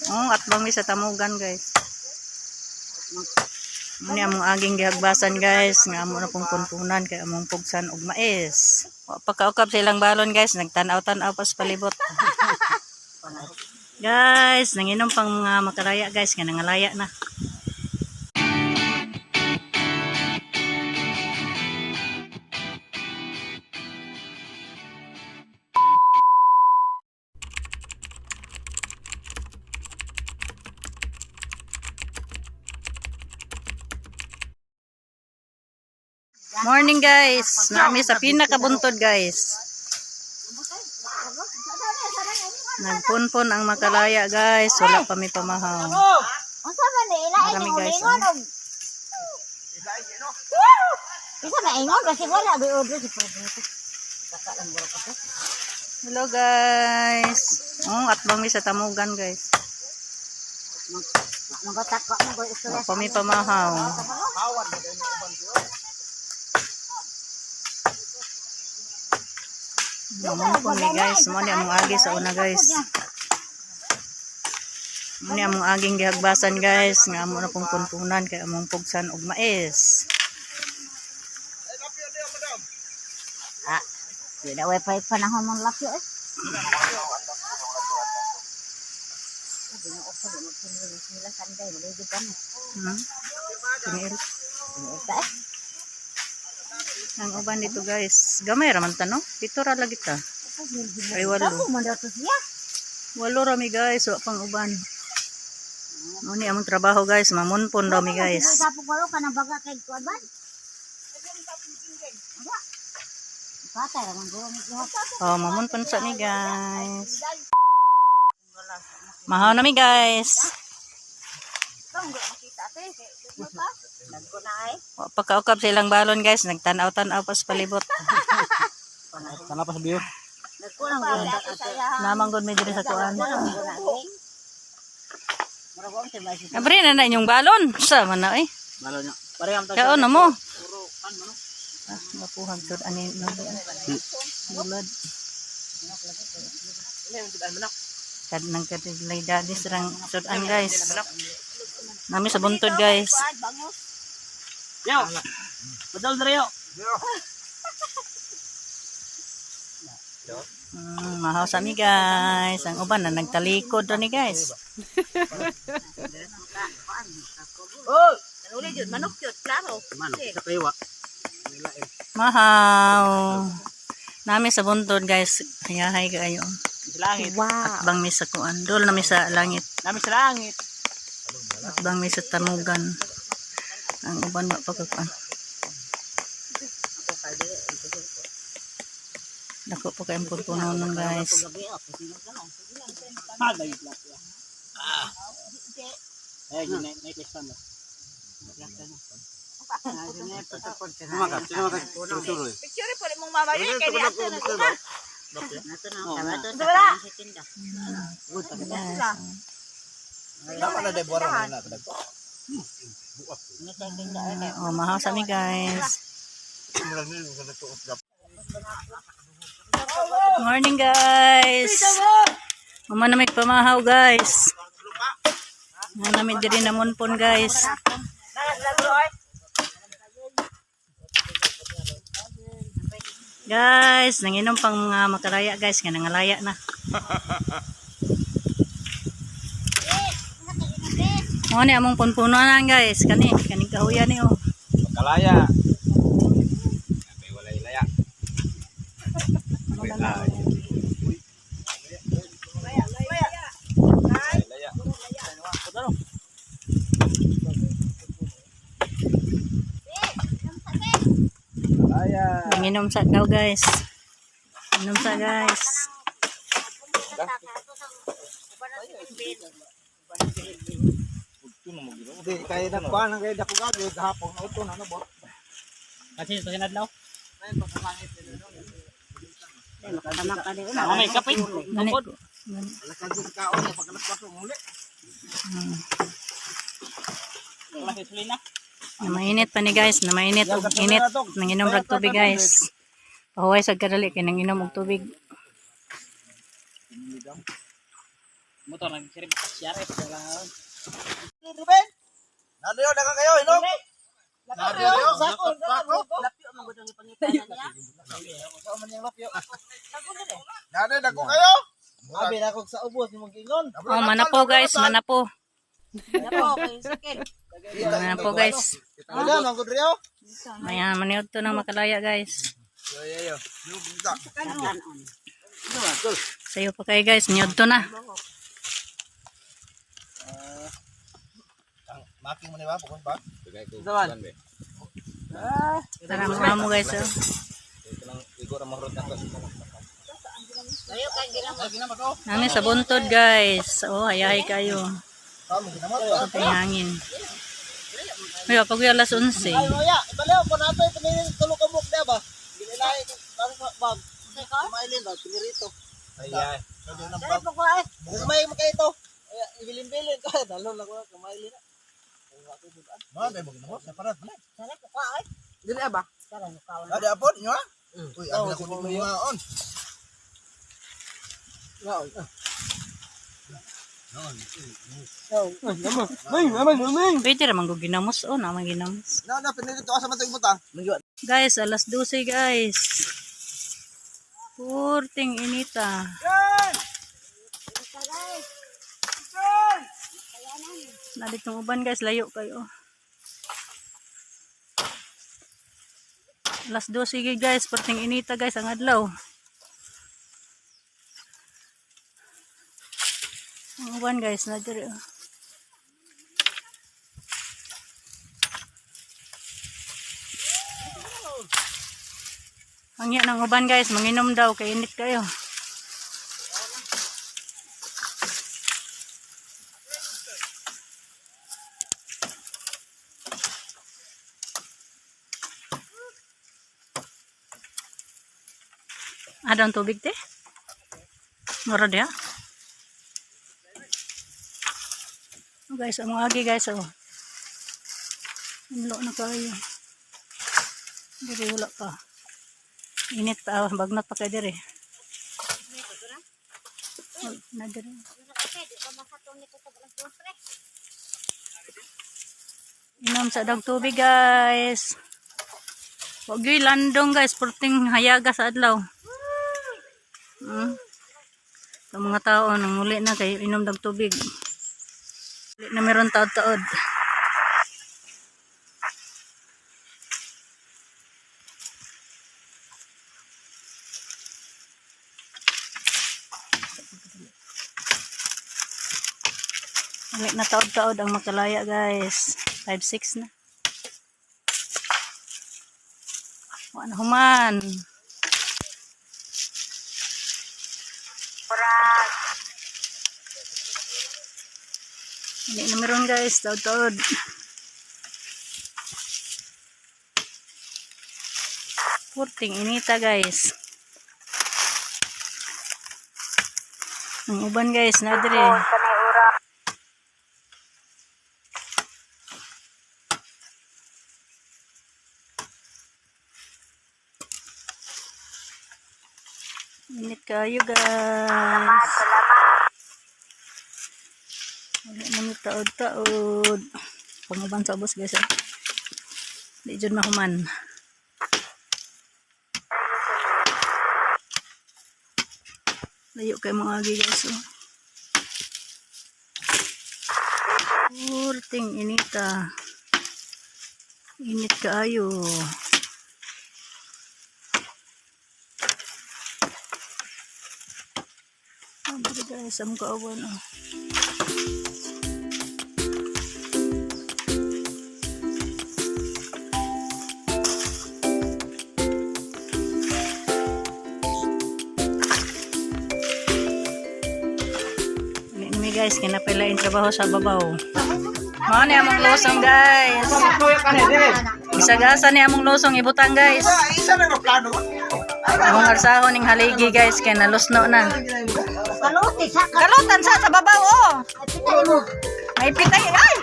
Oh, at bang sa tamugan guys. Muni among aging gihagbasan guys, nga amo na pong punpunan kay among pugsan og mais. Pagkaukap sa ilang balon guys, nagtanaw-tanaw pa sa palibot. Guys, nanginom pang mga makaraya guys, nga nangalaya na. Morning guys, nami sa pinakabuntod guys. Nagpunpon ang makalaya guys, wala pa may pamahaw. Marami guys. Bisa na ingon kasi wala bi order si produto. Hello guys. Oh, at bang sa tamugan guys. Magatakwa mo ko istorya. Wala pa may pamahaw. Mamon po ni guys, mo ni among agi sa una guys. Mo ni among aging gihagbasan guys, nga amo na pong punpunan kay among pugsan og mais. Ah, di na wifi panahon mong lakyo eh. Kiniil. Ang uban dito guys, gamay raman ta no? Dito ra lagi ta. Ay walo. Walo ra mi guys, wa pang uban. Mo ni among trabaho guys, mamunpon daw mi guys. Tapos walo ka na baga kay kuan. Oh, mamunpon sa mi guys. Mahaw na mi guys. Pagkaukap sa ilang balon guys, nagtanaw-tanaw pa sa palibot. Tanaw pa sa biyo. Namang gud mi diri sa kuan. Abri na inyong balon. Sa man na eh. Balon niya. Pareham ta. Kaon na mo. Puro kan mo. Mapuhag sud ani no. Bulad. Kad nang katiglay daddy sarang sudan guys. Nami sa buntod guys. Yo. Padol diri yo. Mahaw sa mi guys. Ang uban na nagtalikod ra ni guys. Oh, uli jud manok jud, klaro. Manok sa kaywa. Mahaw. Nami sa buntod guys. Hayahay kayo. Sa langit. At bang mi sa kuan. Dol na mi sa langit. Nami sa langit. At bang mi sa tamugan. Ang uban wa pagkuan. Dako po kayong punpuno nun guys. Eh, may question ba? Picture po mong mamayo kay di ato na una. Oh, mahaw sa mi guys. Morning guys. Mama na may pamahaw guys. Nga namin diri namunpon guys. Guys, nanginom pang mga makaraya guys, nga nangalaya na. Mo ni among punpunan guys, kani kahuyan ni oh. Kalaya. May wala ilaya. Nanginom sa daw guys. Inom sa guys. Hindi, kaya nagpaan ang kaya dako gagawin, hapong na ito, ano bot? Kasi ito sinadlaw? Makasamak ka di una. May kape, tungkod. Nani- Kaon na pagkalapasok muli. Kasi sulina. Na mainit pa ni guys, na mainit og init. Nanginom rag tubig guys. Pahuway sa kadali kay nanginom og tubig. Motor nagkirim CRF wala. Ruben. Nadayo daga kayo, inom. Nadayo, Sako. Lapyo mo gudong ipangitanan niya. Sa man yung lapyo. Nadayo dako kayo. Abi na ko sa ubos ni mag-ingon. Oh, manapo guys, manapo. Napo, kay Sikil. Manapo guys. Wala man gud riyo. Maya, maniod to ng makalaya guys. Yo. Kanon. Sayo pa kayo guys, niod to na. Making mo ni ba pukon pa? Zaman. Tara mga mo guys. Oh. Layo kay ginamo. Hangin sa buntod guys. Oh, hayahay kayo. Sa hangin. Ay, pag alas 11. Ay moya, ibalaw ko nato ito ni tulo ka muk da ba? Ginilay para sa bag. Mailin daw pinirito. Ay. Dali po ko ay. May makay ito. Ibilin-bilin ka dalo lang ko kamailin. Ba, dai mo ginamo, separat na. Dali po ko ay. Dili ba? Dali mo kawan. Ada apod nyo ha? Uy, abi ako ni mga on. Pwede naman ko ginamos. Oh, naman ginamos. Na pinirito ka sa matay butang. Guys, alas 12 guys. Purting inita. Naditong uban guys, layo kayo. Alas 12 guys, purting inita guys, ang adlaw. Ang uban guys, nadiri. Ang yan ng uban guys, manginom daw, kainit kayo. Ada ang tubig te? Mura dia. Oh, guys, ang mga agi guys, oh. Inlo na kayo. Diri wala pa. Init pa, bagnat pa kayo diri. Oh, na diri. Inom sa dag tubig guys. Huwag yung landong guys, purting hayaga sa adlaw. Ang mga tao nang muli na kayo inom dag tubig. Muli na meron taod-taod. Muli na taod-taod ang makalaya guys. 5-6 na. Wala na human. Hindi na meron guys, taod-taod. Purting inita guys. Ang uban guys, nadiri. Init kayo guys. Wala naman taod-taod. Panguban sa ubos guys. Di dyan mahuman. Layo kayo mga agi guys. Oh. Purting inita. Init kayo. Guys, ang kaawan oh. Ini guys, kinapila yung trabaho sa babaw. Mao ni among losong guys. Isagasa ni among losong ibutang guys. Isa na plano. Among arsahon ning haligi guys, kay nalusno na. Kaluti sa Kalutan sa babaw oh. Ay, pinay mo. May pitay ay.